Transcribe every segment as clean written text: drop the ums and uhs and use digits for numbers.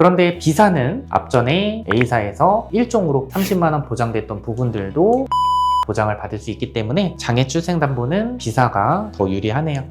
그런데 B사는 앞전에 A사에서 일종으로 30만원 보장됐던 부분들도 보장을 받을 수 있기 때문에 장애출생담보는 B사가 더 유리하네요.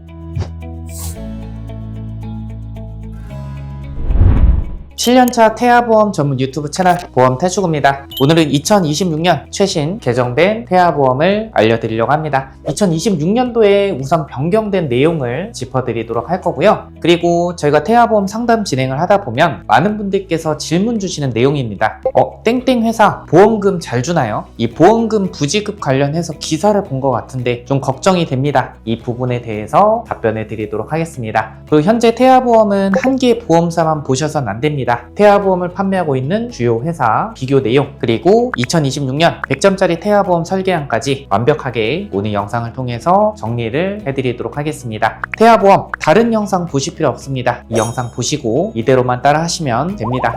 7년차 태아보험 전문 유튜브 채널 보험태주구입니다. 오늘은 2026년 최신 개정된 태아보험을 알려드리려고 합니다. 2026년도에 우선 변경된 내용을 짚어드리도록 할 거고요. 그리고 저희가 태아보험 상담 진행을 하다 보면 많은 분들께서 질문 주시는 내용입니다. 땡땡 회사 보험금 잘 주나요? 이 보험금 부지급 관련해서 기사를 본 것 같은데 좀 걱정이 됩니다. 이 부분에 대해서 답변해 드리도록 하겠습니다. 그리고 현재 태아보험은 한 개의 보험사만 보셔서는 안 됩니다. 태아보험을 판매하고 있는 주요 회사 비교 내용, 그리고 2026년 100점짜리 태아보험 설계안까지 완벽하게 오늘 영상을 통해서 정리를 해드리도록 하겠습니다. 태아보험 다른 영상 보실 필요 없습니다. 이 영상 보시고 이대로만 따라 하시면 됩니다.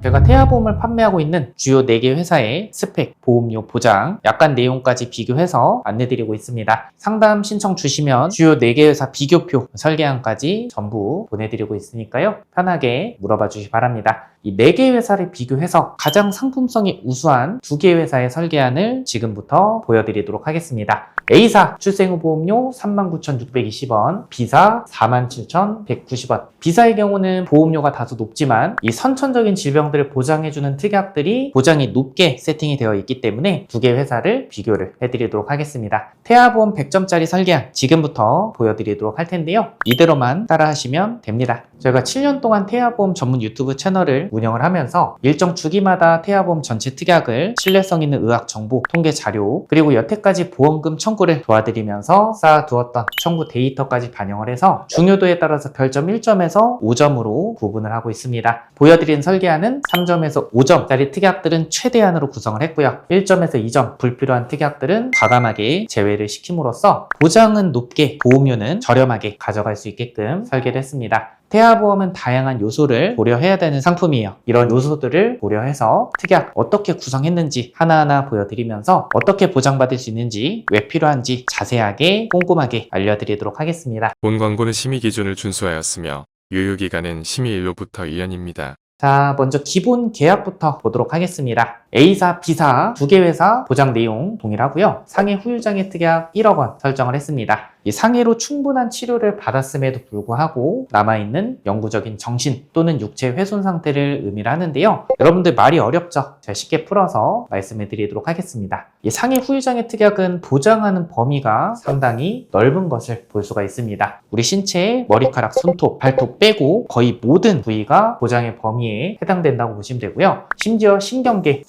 제가 태아보험을 판매하고 있는 주요 4개 회사의 스펙, 보험료, 보장, 약관 내용까지 비교해서 안내드리고 있습니다. 상담 신청 주시면 주요 4개 회사 비교표, 설계안까지 전부 보내드리고 있으니까요. 편하게 물어봐 주시기 바랍니다. 이 4개 회사를 비교해서 가장 상품성이 우수한 2개 회사의 설계안을 지금부터 보여드리도록 하겠습니다. A사 출생후 보험료 39,620원, B사 47,190원. B사의 경우는 보험료가 다소 높지만 이 선천적인 질병들을 보장해주는 특약들이 보장이 높게 세팅이 되어 있기 때문에 2개 회사를 비교를 해드리도록 하겠습니다. 태아보험 100점짜리 설계안 지금부터 보여드리도록 할 텐데요. 이대로만 따라하시면 됩니다. 저희가 7년 동안 태아보험 전문 유튜브 채널을 운영을 하면서 일정 주기마다 태아보험 전체 특약을 신뢰성 있는 의학 정보, 통계 자료, 그리고 여태까지 보험금 청구를 도와드리면서 쌓아두었던 청구 데이터까지 반영을 해서 중요도에 따라서 별점 1점에서 5점으로 구분을 하고 있습니다. 보여드린 설계안은 3점에서 5점짜리 특약들은 최대한으로 구성을 했고요. 1점에서 2점 불필요한 특약들은 과감하게 제외를 시킴으로써 보장은 높게 보험료는 저렴하게 가져갈 수 있게끔 설계를 했습니다. 태아보험은 다양한 요소를 고려해야 되는 상품이에요. 이런 요소들을 고려해서 특약 어떻게 구성했는지 하나하나 보여드리면서 어떻게 보장받을 수 있는지, 왜 필요한지 자세하게 꼼꼼하게 알려드리도록 하겠습니다. 본 광고는 심의 기준을 준수하였으며 유효기간은 심의일로부터 1년입니다. 자, 먼저 기본 계약부터 보도록 하겠습니다. A사, B사 2개 회사 보장 내용 동일하고요. 상해 후유장애 특약 1억 원 설정을 했습니다. 이 상해로 충분한 치료를 받았음에도 불구하고 남아있는 영구적인 정신 또는 육체 훼손 상태를 의미를 하는데요. 여러분들 말이 어렵죠? 제가 쉽게 풀어서 말씀해 드리도록 하겠습니다. 이 상해 후유장애 특약은 보장하는 범위가 상당히 넓은 것을 볼 수가 있습니다. 우리 신체의 머리카락, 손톱, 발톱 빼고 거의 모든 부위가 보장의 범위에 해당된다고 보시면 되고요. 심지어 신경계,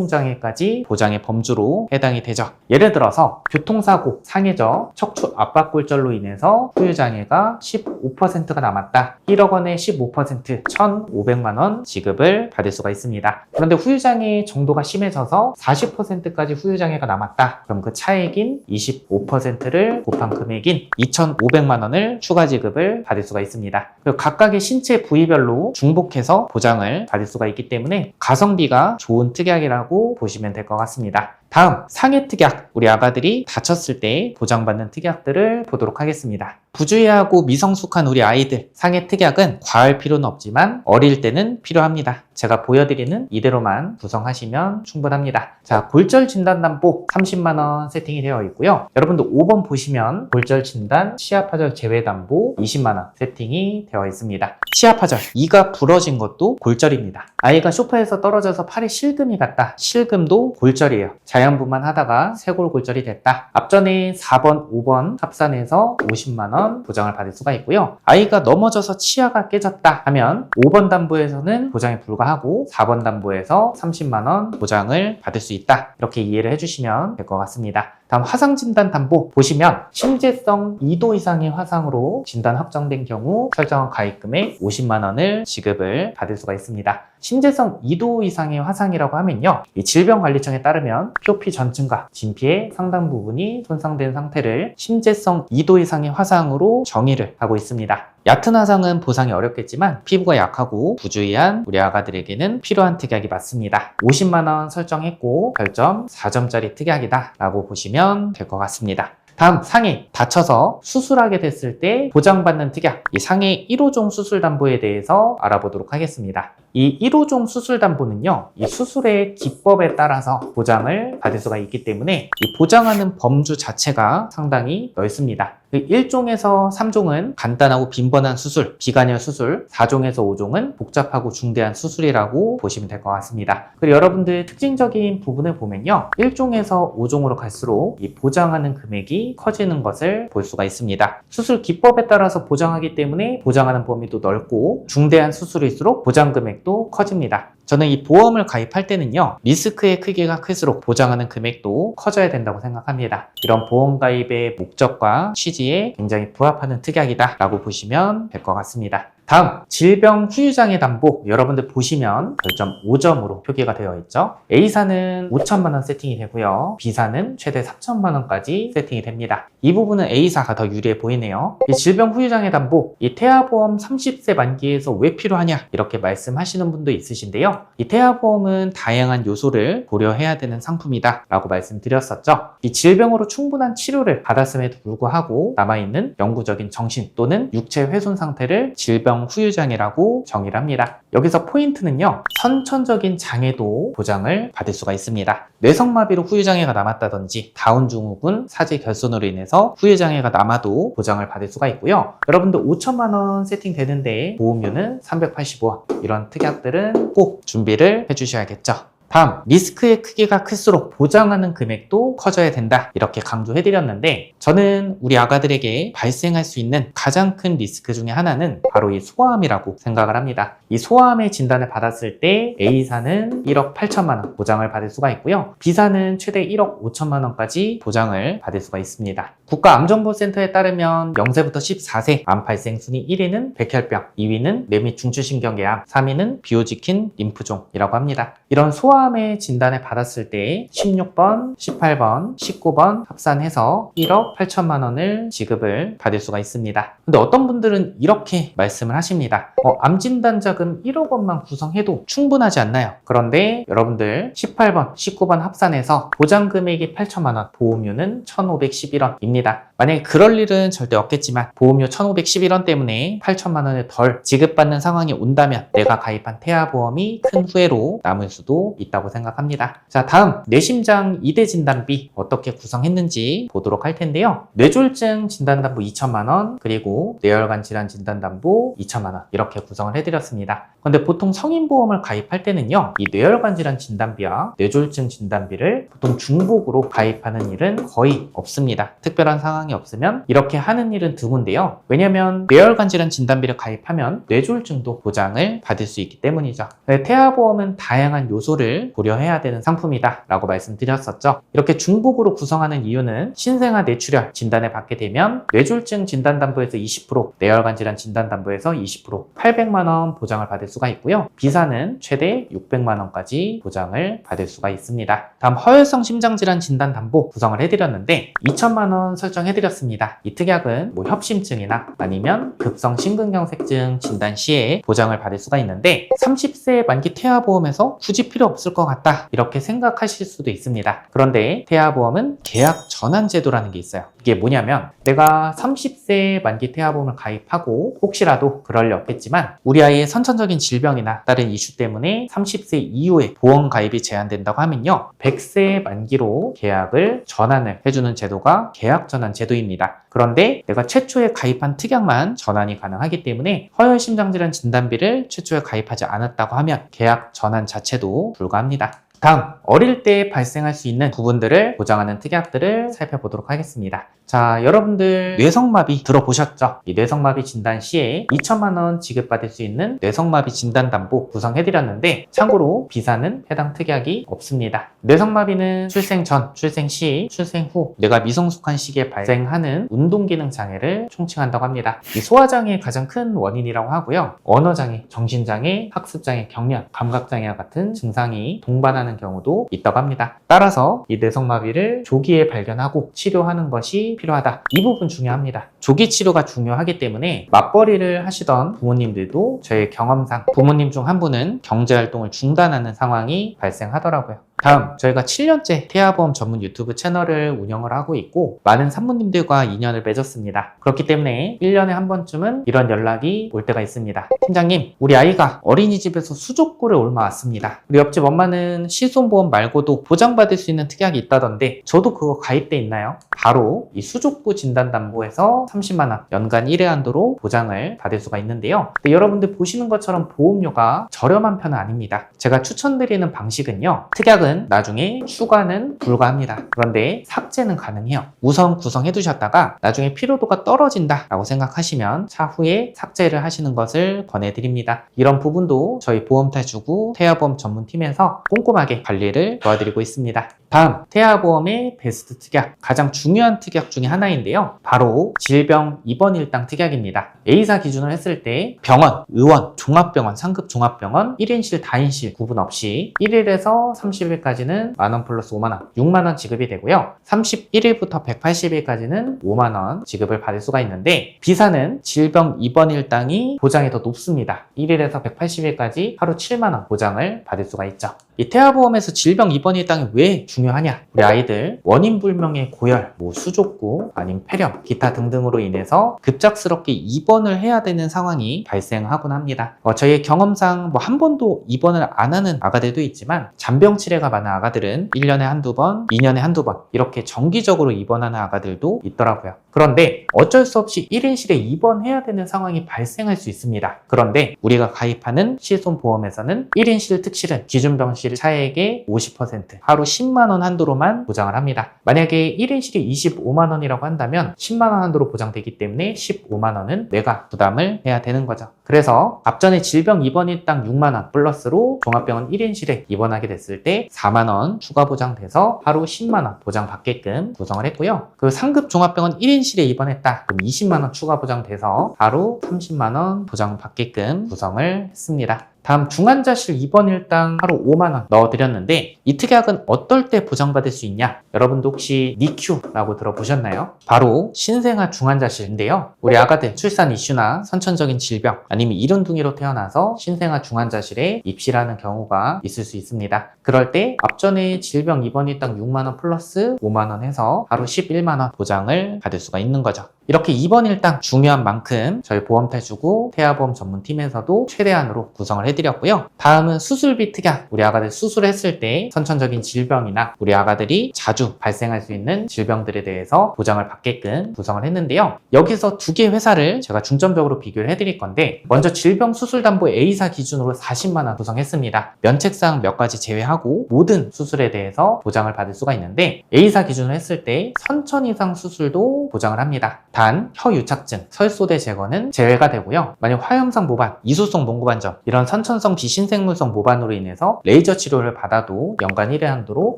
정신행동장애까지 보장의 범주로 해당이 되죠. 예를 들어서 교통사고, 상해저, 척추 압박골절로 인해서 후유장애가 15%가 남았다. 1억 원에 15%, 1,500만 원 지급을 받을 수가 있습니다. 그런데 후유장애 정도가 심해져서 40%까지 후유장애가 남았다. 그럼 그 차액인 25%를 곱한 금액인 2,500만 원을 추가 지급을 받을 수가 있습니다. 그리고 각각의 신체 부위별로 중복해서 보장을 받을 수가 있기 때문에 가성비가 좋은 특약이라고 보시면 될 것 같습니다. 다음, 상해 특약. 우리 아가들이 다쳤을 때 보장받는 특약들을 보도록 하겠습니다. 부주의하고 미성숙한 우리 아이들, 상해 특약은 과할 필요는 없지만 어릴 때는 필요합니다. 제가 보여드리는 이대로만 구성하시면 충분합니다. 자, 골절 진단담보 30만 원 세팅이 되어 있고요. 여러분들 5번 보시면 골절 진단, 치아파절 제외담보 20만 원 세팅이 되어 있습니다. 치아파절, 이가 부러진 것도 골절입니다. 아이가 소파에서 떨어져서 팔에 실금이 갔다. 실금도 골절이에요. 자연분만 하다가 쇄골골절이 됐다. 앞전에 4번, 5번 합산해서 50만 원 보장을 받을 수가 있고요. 아이가 넘어져서 치아가 깨졌다 하면 5번 담보에서는 보장에 불과하고 4번 담보에서 30만 원 보장을 받을 수 있다. 이렇게 이해를 해주시면 될 것 같습니다. 다음 화상진단 담보 보시면 심재성 2도 이상의 화상으로 진단 확정된 경우 설정한 가입금의 50만 원을 지급을 받을 수가 있습니다. 심재성 2도 이상의 화상이라고 하면요, 이 질병관리청에 따르면 표피 전증과 진피의 상당 부분이 손상된 상태를 심재성 2도 이상의 화상으로 정의를 하고 있습니다. 얕은 화상은 보상이 어렵겠지만 피부가 약하고 부주의한 우리 아가들에게는 필요한 특약이 맞습니다. 50만 원 설정했고 별점 4점짜리 특약이다 라고 보시면 될 것 같습니다. 다음 상해 다쳐서 수술하게 됐을 때 보장받는 특약, 이 상해 1호종 수술담보에 대해서 알아보도록 하겠습니다. 이 1호종 수술담보는요, 이 수술의 기법에 따라서 보장을 받을 수가 있기 때문에 이 보장하는 범주 자체가 상당히 넓습니다. 1종에서 3종은 간단하고 빈번한 수술, 비관여 수술, 4종에서 5종은 복잡하고 중대한 수술이라고 보시면 될 것 같습니다. 그리고 여러분들 특징적인 부분을 보면요, 1종에서 5종으로 갈수록 이 보장하는 금액이 커지는 것을 볼 수가 있습니다. 수술 기법에 따라서 보장하기 때문에 보장하는 범위도 넓고 중대한 수술일수록 보장 금액도 커집니다. 저는 이 보험을 가입할 때는요, 리스크의 크기가 클수록 보장하는 금액도 커져야 된다고 생각합니다. 이런 보험 가입의 목적과 취지에 굉장히 부합하는 특약이다 라고 보시면 될 것 같습니다. 다음, 질병 후유장애 담보. 여러분들 보시면 별점 5점으로 표기가 되어 있죠. A사는 5천만 원 세팅이 되고요, B사는 최대 3천만 원까지 세팅이 됩니다. 이 부분은 A사가 더 유리해 보이네요. 이 질병 후유장애 담보, 이 태아보험 30세 만기에서 왜 필요하냐 이렇게 말씀하시는 분도 있으신데요, 이 태아보험은 다양한 요소를 고려해야 되는 상품이다 라고 말씀드렸었죠. 이 질병으로 충분한 치료를 받았음에도 불구하고 남아있는 영구적인 정신 또는 육체 훼손 상태를 질병 후유장애라고 정의를 합니다. 여기서 포인트는요, 선천적인 장애도 보장을 받을 수가 있습니다. 뇌성마비로 후유장애가 남았다든지 다운증후군 사제 결손으로 인해서 후유장애가 남아도 보장을 받을 수가 있고요. 여러분들 5천만 원 세팅되는데 보험료는 385원, 이런 특약들은 꼭 준비를 해주셔야겠죠. 다음, 리스크의 크기가 클수록 보장하는 금액도 커져야 된다 이렇게 강조해드렸는데, 저는 우리 아가들에게 발생할 수 있는 가장 큰 리스크 중에 하나는 바로 이 소아암이라고 생각을 합니다. 이 소아암의 진단을 받았을 때 A사는 1억 8천만 원 보장을 받을 수가 있고요, B사는 최대 1억 5천만 원까지 보장을 받을 수가 있습니다. 국가암정보센터에 따르면 0세부터 14세 암 발생 순위 1위는 백혈병, 2위는 뇌 및 중추신경계암, 3위는 비오지킨 림프종이라고 합니다. 이런 소아암의 진단을 받았을 때 16번, 18번, 19번 합산해서 1억 8천만 원을 지급을 받을 수가 있습니다. 근데 어떤 분들은 이렇게 말씀을 하십니다. 암 진단자금 1억 원만 구성해도 충분하지 않나요? 그런데 여러분들 18번, 19번 합산해서 보장 금액이 8천만 원, 보험료는 1,511원입니다. 만약에 그럴 일은 절대 없겠지만 보험료 1,511원 때문에 8천만 원을 덜 지급받는 상황이 온다면 내가 가입한 태아보험이 큰 후회로 남을 수도 있다고 생각합니다. 자, 다음, 뇌심장 2대 진단비 어떻게 구성했는지 보도록 할 텐데요. 뇌졸중 진단담보 2천만 원, 그리고 뇌혈관 질환 진단담보 2천만 원 이렇게 구성을 해드렸습니다. 그런데 보통 성인보험을 가입할 때는요, 이 뇌혈관 질환 진단비와 뇌졸중 진단비를 보통 중복으로 가입하는 일은 거의 없습니다. 특별한 상황이 없으면 이렇게 하는 일은 드문데요. 왜냐하면 뇌혈관 질환 진단비를 가입하면 뇌졸중도 보장을 받을 수 있기 때문이죠. 태아보험은 다양한 요소를 고려해야 되는 상품이다 라고 말씀드렸었죠. 이렇게 중복으로 구성하는 이유는 신생아 뇌출혈 진단을 받게 되면 뇌졸중 진단담보에서 20%, 뇌혈관 질환 진단담보에서 20%, 800만 원 보장을 받을 수가 있고요. B사는 최대 600만 원까지 보장을 받을 수가 있습니다. 다음, 허혈성 심장질환 진단담보 구성을 해드렸는데 2천만 원 설정해드렸습니다. 이 특약은 협심증이나 아니면 급성 심근경색증 진단 시에 보장을 받을 수가 있는데 30세 만기 태아보험에서 굳이 필요 없을 것 같다 이렇게 생각하실 수도 있습니다. 그런데 태아보험은 계약 전환 제도라는 게 있어요. 이게 뭐냐면 내가 30세 만기 태아보험을 가입하고 혹시라도 그럴 리 없겠지만 우리 아이의 선천적인 질병이나 다른 이슈 때문에 30세 이후에 보험 가입이 제한된다고 하면요, 100세 만기로 계약을 전환을 해주는 제도가 계약 전환 제도입니다. 그런데 내가 최초에 가입한 특약만 전환이 가능하기 때문에 허혈심장질환 진단비를 최초에 가입하지 않았다고 하면 계약 전환 자체도 불가합니다. 다음, 어릴 때 발생할 수 있는 부분들을 보장하는 특약들을 살펴보도록 하겠습니다. 자, 여러분들 뇌성마비 들어보셨죠? 이 뇌성마비 진단 시에 2천만 원 지급받을 수 있는 뇌성마비 진단담보 구성해드렸는데 참고로 B사는 해당 특약이 없습니다. 뇌성마비는 출생 전, 출생 시, 출생 후 뇌가 미성숙한 시기에 발생하는 운동기능 장애를 총칭한다고 합니다. 이 소아장애의 가장 큰 원인이라고 하고요. 언어장애, 정신장애, 학습장애, 경련, 감각장애와 같은 증상이 동반하는 경우도 있다고 합니다. 따라서 이 뇌성마비를 조기에 발견하고 치료하는 것이 필요하다. 이 부분 중요합니다. 조기 치료가 중요하기 때문에 맞벌이를 하시던 부모님들도 저의 경험상 부모님 중 한 분은 경제활동을 중단하는 상황이 발생하더라고요. 다음, 저희가 7년째 태아보험 전문 유튜브 채널을 운영을 하고 있고 많은 산모님들과 인연을 맺었습니다. 그렇기 때문에 1년에 한 번쯤은 이런 연락이 올 때가 있습니다. 팀장님, 우리 아이가 어린이집에서 수족구를 옮아왔습니다. 우리 옆집 엄마는 실손보험 말고도 보장받을 수 있는 특약이 있다던데 저도 그거 가입돼 있나요? 바로 이 수족구 진단담보에서 30만원 연간 1회 한도로 보장을 받을 수가 있는데요. 근데 여러분들 보시는 것처럼 보험료가 저렴한 편은 아닙니다. 제가 추천드리는 방식은요, 특약은 나중에 추가는 불가합니다. 그런데 삭제는 가능해요. 우선 구성해 두셨다가 나중에 피로도가 떨어진다 라고 생각하시면 차후에 삭제를 하시는 것을 권해드립니다. 이런 부분도 저희 보험탈주구 태아보험 전문팀에서 꼼꼼하게 관리를 도와드리고 있습니다. 다음, 태아보험의 베스트 특약, 가장 중요한 특약 중에 하나인데요. 바로 질병 입원 일당 특약입니다. A사 기준으로 했을 때 병원, 의원, 종합병원, 상급 종합병원 1인실, 다인실 구분 없이 1일에서 30일까지는 만원 플러스 5만원, 6만원 지급이 되고요. 31일부터 180일까지는 5만원 지급을 받을 수가 있는데 B사는 질병 입원 일당이 보장이 더 높습니다. 1일에서 180일까지 하루 7만원 보장을 받을 수가 있죠. 이 태아보험에서 질병 입원 일당이 왜 중요하냐? 우리 아이들 원인 불명의 고열, 수족구, 아니면 폐렴, 기타 등등으로 인해서 급작스럽게 입원을 해야 되는 상황이 발생하곤 합니다. 저희의 경험상 한 번도 입원을 안 하는 아가들도 있지만 잔병 치레가 많은 아가들은 1년에 한두 번, 2년에 한두 번 이렇게 정기적으로 입원하는 아가들도 있더라고요. 그런데 어쩔 수 없이 1인실에 입원해야 되는 상황이 발생할 수 있습니다. 그런데 우리가 가입하는 실손보험에서는 1인실 특실은 기준병실 차액의 50%, 하루 10만원 한도로만 보장을 합니다. 만약에 1인실이 25만원이라고 한다면 10만원 한도로 보장되기 때문에 15만원은 내가 부담을 해야 되는 거죠. 그래서 앞전에 질병 입원 일당 6만원 플러스로 종합병원 1인실에 입원하게 됐을 때 4만원 추가 보장돼서 하루 10만원 보장받게끔 구성을 했고요. 그 상급 종합병원 1인실에 입원했다. 그럼 20만원 추가 보장돼서 하루 30만원 보장받게끔 구성을 했습니다. 다음, 중환자실 입원 일당 하루 5만원 넣어드렸는데 이 특약은 어떨 때 보장받을 수 있냐? 여러분도 혹시 니큐라고 들어보셨나요? 바로 신생아 중환자실인데요. 우리 아가들 출산 이슈나 선천적인 질병 아니면 이른둥이로 태어나서 신생아 중환자실에 입실하는 경우가 있을 수 있습니다. 그럴 때 앞전에 질병 입원 일당 6만원 플러스 5만원 해서 하루 11만원 보장을 받을 수가 있는 거죠. 이렇게 입원 일당 중요한 만큼 저희 보험탈주구 태아보험 전문팀에서도 최대한으로 구성을 해드렸고요. 다음은 수술비 특약. 우리 아가들 수술했을 때 선천적인 질병이나 우리 아가들이 자주 발생할 수 있는 질병들에 대해서 보장을 받게끔 구성을 했는데요. 여기서 두 개 회사를 제가 중점적으로 비교를 해드릴 건데 먼저 질병수술담보 A사 기준으로 40만원 구성했습니다. 면책사항 몇 가지 제외하고 모든 수술에 대해서 보장을 받을 수가 있는데 A사 기준으로 했을 때 선천 이상 수술도 보장을 합니다. 단 혀유착증, 설소대 제거는 제외가 되고요. 만약 화염상 모반, 이소성 몽고반점 이런 선천성 비신생물성 모반으로 인해서 레이저 치료를 받아도 연간 1회 한도로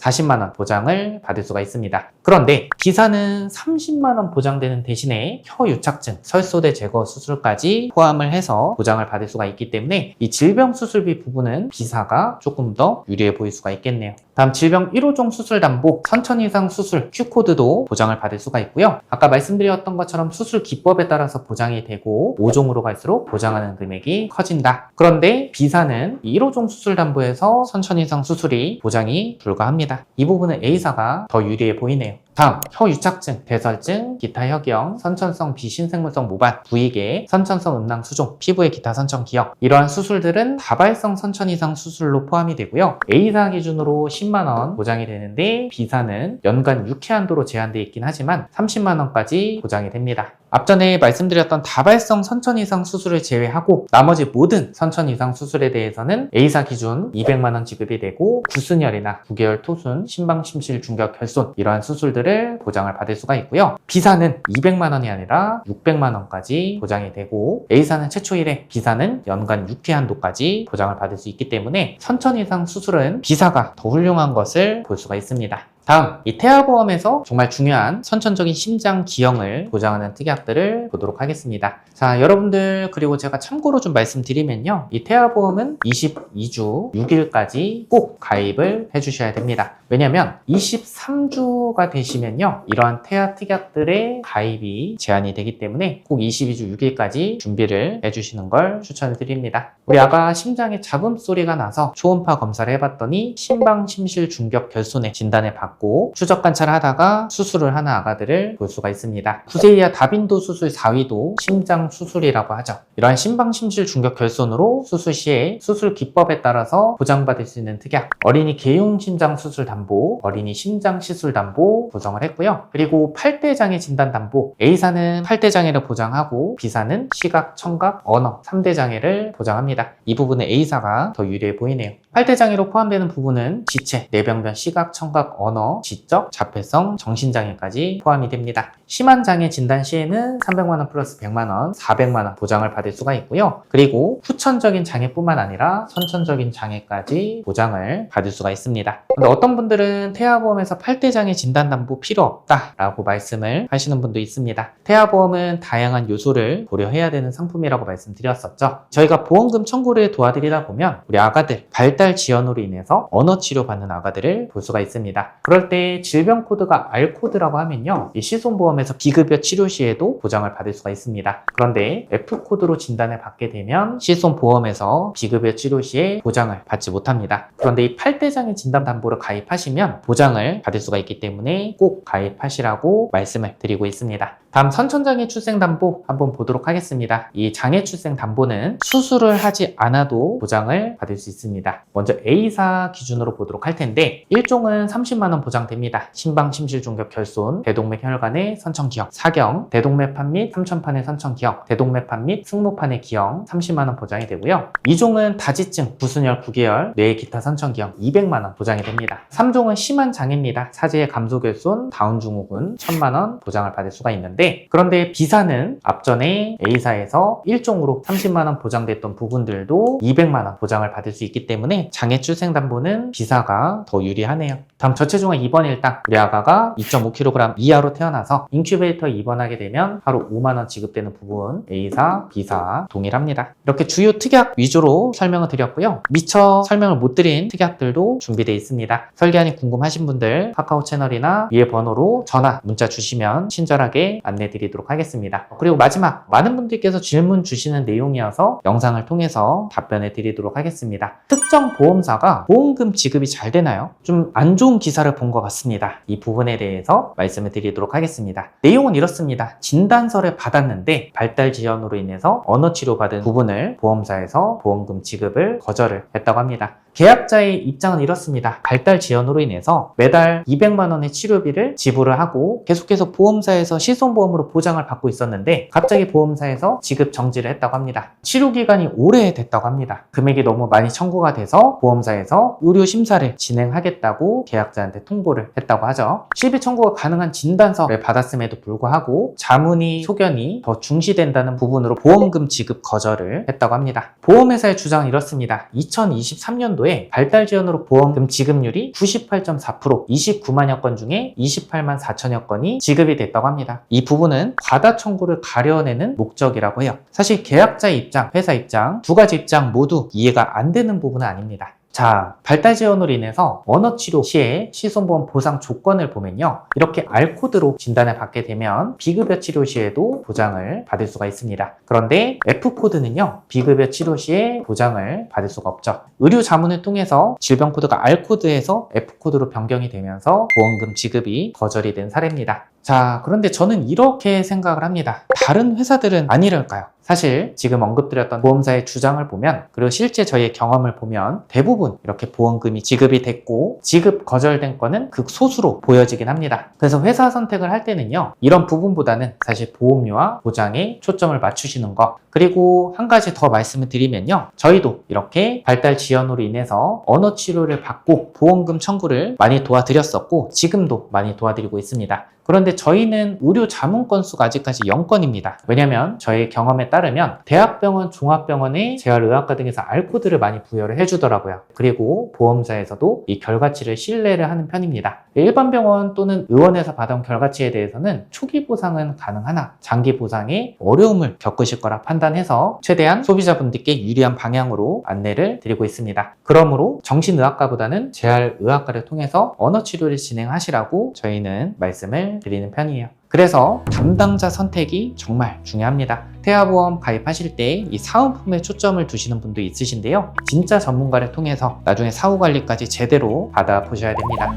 40만원 보장을 받을 수가 있습니다. 그런데 B사는 30만원 보장되는 대신에 혀유착증, 설소대 제거 수술까지 포함을 해서 보장을 받을 수가 있기 때문에 이 질병 수술비 부분은 B사가 조금 더 유리해 보일 수가 있겠네요. 다음, 질병 1호종 수술담보, 선천 이상 수술 Q코드도 보장을 받을 수가 있고요. 아까 말씀드렸던 것처럼 수술 기법에 따라서 보장이 되고 5종으로 갈수록 보장하는 금액이 커진다. 그런데 B사는 1호종 수술담보에서 선천 이상 수술이 보장이 불가합니다. 이 부분은 A사가 더 유리해 보이네요. 다음, 혀유착증, 대설증, 기타 혁경, 선천성 비신생물성 모반, 부위계, 선천성 음낭 수종, 피부의 기타 선천 기형 이러한 수술들은 다발성 선천 이상 수술로 포함이 되고요. A사 기준으로 10만원 보장이 되는데 B사는 연간 6회 한도로 제한되어 있긴 하지만 30만원까지 보장이 됩니다. 앞전에 말씀드렸던 다발성 선천 이상 수술을 제외하고 나머지 모든 선천 이상 수술에 대해서는 A사 기준 200만원 지급이 되고 구순혈이나 9개월 토순, 심방심실 중격 결손 이러한 수술들을 보장을 받을 수가 있고요. B사는 200만원이 아니라 600만원까지 보장이 되고 A사는 최초 1회, B사는 연간 6회 한도까지 보장을 받을 수 있기 때문에 선천 이상 수술은 B사가 더 훌륭한 것을 볼 수가 있습니다. 다음, 이 태아보험에서 정말 중요한 선천적인 심장 기형을 보장하는 특약들을 보도록 하겠습니다. 자, 여러분들 그리고 제가 참고로 좀 말씀드리면요. 이 태아보험은 22주 6일까지 꼭 가입을 해주셔야 됩니다. 왜냐하면 23주가 되시면요. 이러한 태아 특약들의 가입이 제한이 되기 때문에 꼭 22주 6일까지 준비를 해주시는 걸 추천을 드립니다. 우리 아가 심장에 잡음 소리가 나서 초음파 검사를 해봤더니 심방심실 중격 결손의 진단을 받고 추적 관찰을 하다가 수술을 하는 아가들을 볼 수가 있습니다. 9세 이하 다빈도 수술 4위도 심장 수술이라고 하죠. 이러한 심방심실 중격 결손으로 수술 시에 수술 기법에 따라서 보장받을 수 있는 특약, 어린이 개용 심장 수술 담보, 어린이 심장 시술 담보 보정을 했고요. 그리고 8대 장애 진단 담보, A사는 8대 장애를 보장하고 B사는 시각, 청각, 언어 3대 장애를 보장합니다. 이 부분은 A사가 더 유리해 보이네요. 8대 장애로 포함되는 부분은 지체, 뇌병변, 시각, 청각, 언어, 지적, 자폐성, 정신장애까지 포함이 됩니다. 심한 장애 진단 시에는 300만원 플러스 100만원, 400만원 보장을 받을 수가 있고요. 그리고 후천적인 장애뿐만 아니라 선천적인 장애까지 보장을 받을 수가 있습니다. 근데 어떤 분들은 태아보험에서 8대 장애 진단 담보 필요 없다라고 말씀을 하시는 분도 있습니다. 태아보험은 다양한 요소를 고려해야 되는 상품이라고 말씀드렸었죠. 저희가 보험금 청구를 도와드리다 보면 우리 아가들 발달 지연으로 인해서 언어 치료 받는 아가들을 볼 수가 있습니다. 그럴 때 질병 코드가 R코드라고 하면요. 이 실손보험에서 비급여 치료 시에도 보장을 받을 수가 있습니다. 그런데 F코드로 진단을 받게 되면 실손보험에서 비급여 치료 시에 보장을 받지 못합니다. 그런데 이 8대 장애 진단 담보를 가입하시면 보장을 받을 수가 있기 때문에 꼭 가입하시라고 말씀을 드리고 있습니다. 다음 선천장애 출생담보 한번 보도록 하겠습니다. 이 장애 출생담보는 수술을 하지 않아도 보장을 받을 수 있습니다. 먼저 A사 기준으로 보도록 할 텐데 1종은 30만원 보장됩니다. 심방심실중격 결손, 대동맥 혈관의 선천기형, 사경, 대동맥판 및 삼천판의 선천기형, 대동맥판 및 승모판의 기형 30만원 보장이 되고요. 2종은 다지증, 구순혈, 구개열, 뇌 기타 선천기형 200만원 보장이 됩니다. 3종은 심한 장애입니다. 사제의 감소결손, 다운증후군 1000만원 보장을 받을 수가 있는데 그런데 B사는 앞전에 A사에서 1종으로 30만원 보장됐던 부분들도 200만원 보장을 받을 수 있기 때문에 장애 출생담보는 B사가 더 유리하네요. 다음 저체중아 입원 일당, 우리 아가가 2.5kg 이하로 태어나서 인큐베이터에 입원하게 되면 하루 5만원 지급되는 부분 A사, B사 동일합니다. 이렇게 주요 특약 위주로 설명을 드렸고요. 미처 설명을 못 드린 특약들도 준비되어 있습니다. 설계안이 궁금하신 분들 카카오 채널이나 위에 번호로 전화, 문자 주시면 친절하게 안내 드리도록 하겠습니다. 그리고 마지막, 많은 분들께서 질문 주시는 내용이어서 영상을 통해서 답변해 드리도록 하겠습니다. 특정 보험사가 보험금 지급이 잘 되나요? 좀 안 좋은 기사를 본 것 같습니다. 이 부분에 대해서 말씀을 드리도록 하겠습니다. 내용은 이렇습니다. 진단서를 받았는데 발달 지연으로 인해서 언어 치료 받은 부분을 보험사에서 보험금 지급을 거절을 했다고 합니다. 계약자의 입장은 이렇습니다. 발달 지연으로 인해서 매달 200만원의 치료비를 지불을 하고 계속해서 보험사에서 실손보험으로 보장을 받고 있었는데 갑자기 보험사에서 지급 정지를 했다고 합니다. 치료기간이 오래됐다고 합니다. 금액이 너무 많이 청구가 돼서 보험사에서 의료 심사를 진행하겠다고 계약자한테 통보를 했다고 하죠. 실비 청구가 가능한 진단서를 받았음에도 불구하고 자문이 소견이 더 중시된다는 부분으로 보험금 지급 거절을 했다고 합니다. 보험회사의 주장은 이렇습니다. 2023년도에 발달 지연으로 보험금 지급률이 98.4%, 29만여 건 중에 28만 4천여 건이 지급이 됐다고 합니다. 이 부분은 과다 청구를 가려내는 목적이라고 해요. 사실 계약자의 입장, 회사 입장, 두 가지 입장 모두 이해가 안 되는 부분은 아닙니다. 자, 발달 지연으로 인해서 언어 치료 시에 실손보험 보상 조건을 보면요. 이렇게 R코드로 진단을 받게 되면 비급여 치료 시에도 보장을 받을 수가 있습니다. 그런데 F코드는요. 비급여 치료 시에 보장을 받을 수가 없죠. 의료 자문을 통해서 질병 코드가 R코드에서 F코드로 변경이 되면서 보험금 지급이 거절이 된 사례입니다. 자, 그런데 저는 이렇게 생각을 합니다. 다른 회사들은 안 이럴까요? 사실 지금 언급드렸던 보험사의 주장을 보면 그리고 실제 저희의 경험을 보면 대부분 이렇게 보험금이 지급이 됐고 지급 거절된 건은 극소수로 보여지긴 합니다. 그래서 회사 선택을 할 때는요. 이런 부분보다는 사실 보험료와 보장에 초점을 맞추시는 것 그리고 한 가지 더 말씀을 드리면요. 저희도 이렇게 발달 지연으로 인해서 언어 치료를 받고 보험금 청구를 많이 도와드렸었고 지금도 많이 도와드리고 있습니다. 그런데 저희는 의료 자문 건수가 아직까지 0건입니다. 왜냐면 저희 경험에 따르면 대학병원, 종합병원의 재활의학과 등에서 R코드를 많이 부여를 해주더라고요. 그리고 보험사에서도 이 결과치를 신뢰를 하는 편입니다. 일반 병원 또는 의원에서 받아온 결과치에 대해서는 초기 보상은 가능하나 장기 보상에 어려움을 겪으실 거라 판단해서 최대한 소비자분들께 유리한 방향으로 안내를 드리고 있습니다. 그러므로 정신의학과보다는 재활의학과를 통해서 언어치료를 진행하시라고 저희는 말씀을 드리는 편이에요. 그래서 담당자 선택이 정말 중요합니다. 태아보험 가입하실 때 이 사은품에 초점을 두시는 분도 있으신데요. 진짜 전문가를 통해서 나중에 사후관리까지 제대로 받아보셔야 됩니다.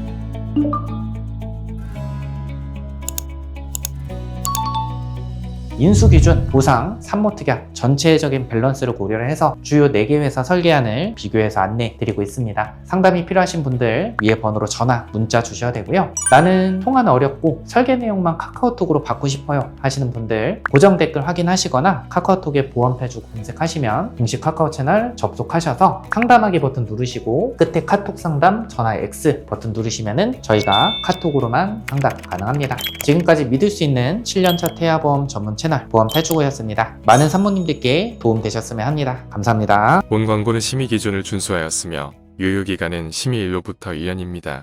인수기준, 보상, 산모특약, 전체적인 밸런스를 고려를 해서 주요 4개 회사 설계안을 비교해서 안내 드리고 있습니다. 상담이 필요하신 분들 위에 번호로 전화, 문자 주셔야 되고요. 나는 통화는 어렵고 설계 내용만 카카오톡으로 받고 싶어요 하시는 분들 고정 댓글 확인하시거나 카카오톡에 보험패주 검색하시면 공식 카카오 채널 접속하셔서 상담하기 버튼 누르시고 끝에 카톡 상담 전화 X 버튼 누르시면은 저희가 카톡으로만 상담 가능합니다. 지금까지 믿을 수 있는 7년차 태아보험 전문 채널 보험패주고였습니다. 많은 산모님들께 도움되셨으면 합니다. 감사합니다. 본 광고는 심의 기준을 준수하였으며 유효기간은 심의일로부터 1년입니다.